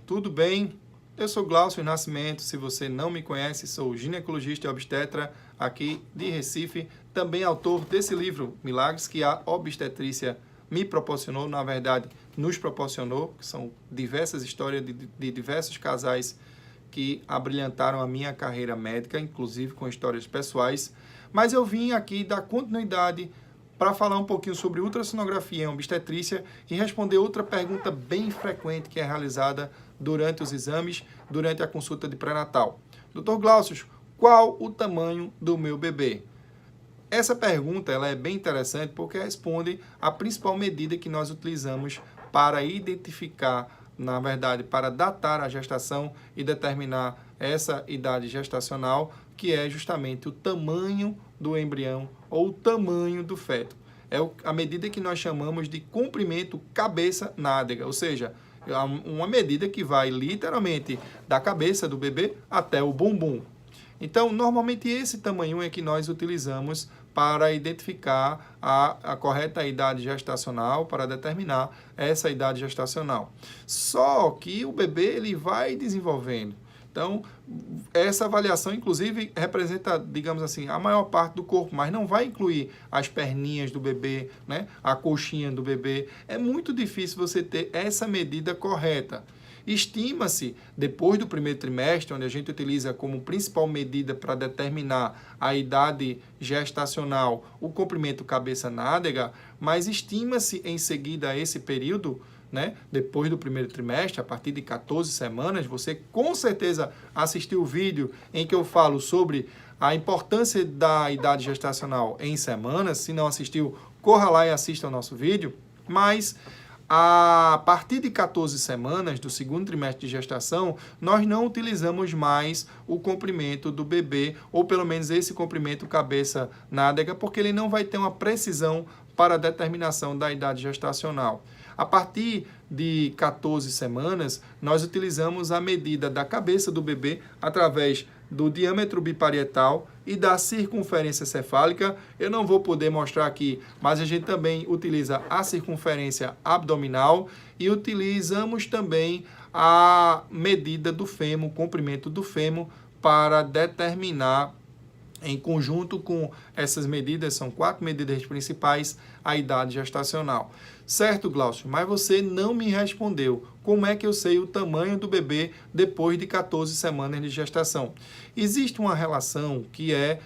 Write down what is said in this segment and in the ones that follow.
tudo bem? Eu sou Glaucio Nascimento, se você não me conhece, sou ginecologista e obstetra aqui de Recife, também autor desse livro, Milagres que a Obstetrícia me proporcionou, na verdade, nos proporcionou, que são diversas histórias de diversos casais que abrilhantaram a minha carreira médica, inclusive com histórias pessoais, mas eu vim aqui dar continuidade para falar um pouquinho sobre ultrassonografia em obstetrícia e responder outra pergunta bem frequente que é realizada durante os exames, durante a consulta de pré-natal. Dr. Glaucio, qual o tamanho do meu bebê? Essa pergunta ela é bem interessante porque responde à principal medida que nós utilizamos para identificar, na verdade, para datar a gestação e determinar essa idade gestacional, que é justamente o tamanho do embrião ou o tamanho do feto. É a medida que nós chamamos de comprimento cabeça-nádega, ou seja, uma medida que vai literalmente da cabeça do bebê até o bumbum. Então, normalmente esse tamanho é que nós utilizamos para identificar a correta idade gestacional, para determinar essa idade gestacional. Só que o bebê ele vai desenvolvendo. Então, essa avaliação, inclusive, representa, digamos assim, a maior parte do corpo, mas não vai incluir as perninhas do bebê, né? A coxinha do bebê. É muito difícil você ter essa medida correta. Estima-se, depois do primeiro trimestre, onde a gente utiliza como principal medida para determinar a idade gestacional o comprimento cabeça-nádega, mas estima-se em seguida a esse período, né, depois do primeiro trimestre, a partir de 14 semanas, você com certeza assistiu o vídeo em que eu falo sobre a importância da idade gestacional em semanas. Se não assistiu, corra lá e assista ao nosso vídeo. Mas a partir de 14 semanas do segundo trimestre de gestação, nós não utilizamos mais o comprimento do bebê, ou pelo menos esse comprimento cabeça-nádega, porque ele não vai ter uma precisão para a determinação da idade gestacional. A partir de 14 semanas, nós utilizamos a medida da cabeça do bebê através do diâmetro biparietal e da circunferência cefálica. Eu não vou poder mostrar aqui, mas a gente também utiliza a circunferência abdominal e utilizamos também a medida do fêmur, o comprimento do fêmur, para determinar, em conjunto com essas medidas, são 4 medidas principais, a idade gestacional. Certo, Glaucio, mas você não me respondeu. Como é que eu sei o tamanho do bebê depois de 14 semanas de gestação? Existe uma relação que é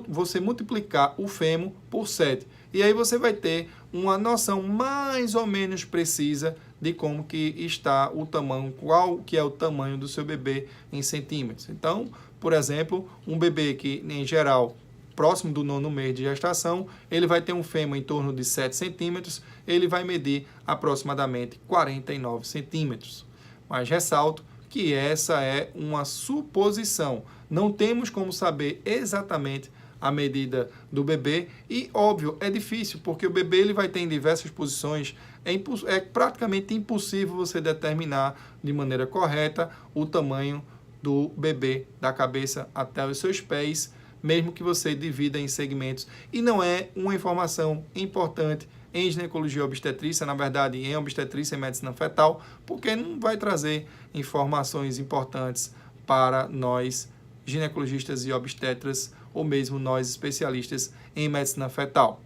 você multiplicar o fêmur por 7. E aí você vai ter uma noção mais ou menos precisa de como que está o tamanho, qual que é o tamanho do seu bebê em centímetros. Então, por exemplo, um bebê que, em geral, próximo do 9º mês de gestação, ele vai ter um fêmur em torno de 7 centímetros, ele vai medir aproximadamente 49 centímetros. Mas ressalto que essa é uma suposição. Não temos como saber exatamente a medida do bebê e, óbvio, é difícil, porque o bebê ele vai ter em diversas posições, é praticamente impossível você determinar de maneira correta o tamanho do bebê, da cabeça até os seus pés, mesmo que você divida em segmentos. E não é uma informação importante em ginecologia e obstetrícia, na verdade, em obstetrícia e medicina fetal, porque não vai trazer informações importantes para nós, ginecologistas e obstetras, ou mesmo nós, especialistas em medicina fetal.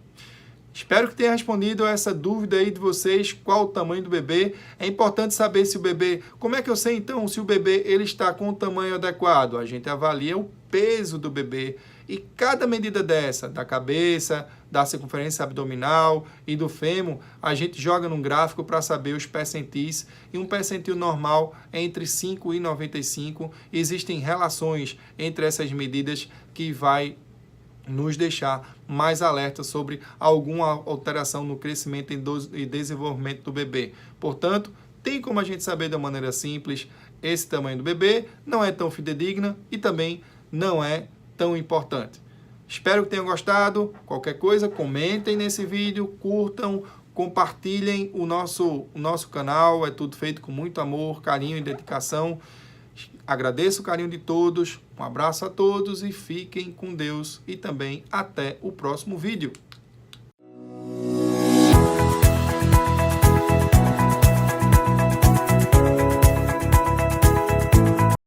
Espero que tenha respondido essa dúvida aí de vocês, qual o tamanho do bebê. É importante saber se o bebê... Como é que eu sei, então, se o bebê ele está com o tamanho adequado? A gente avalia o peso do bebê e cada medida dessa, da cabeça, da circunferência abdominal e do fêmur, a gente joga num gráfico para saber os percentis, e um percentil normal é entre 5 e 95. Existem relações entre essas medidas que vai nos deixar mais alerta sobre alguma alteração no crescimento e desenvolvimento do bebê. Portanto, tem como a gente saber de uma maneira simples esse tamanho do bebê, não é tão fidedigna e também não é tão importante. Espero que tenham gostado. Qualquer coisa, comentem nesse vídeo, curtam, compartilhem o nosso canal. É tudo feito com muito amor, carinho e dedicação. Agradeço o carinho de todos, um abraço a todos e fiquem com Deus e também até o próximo vídeo.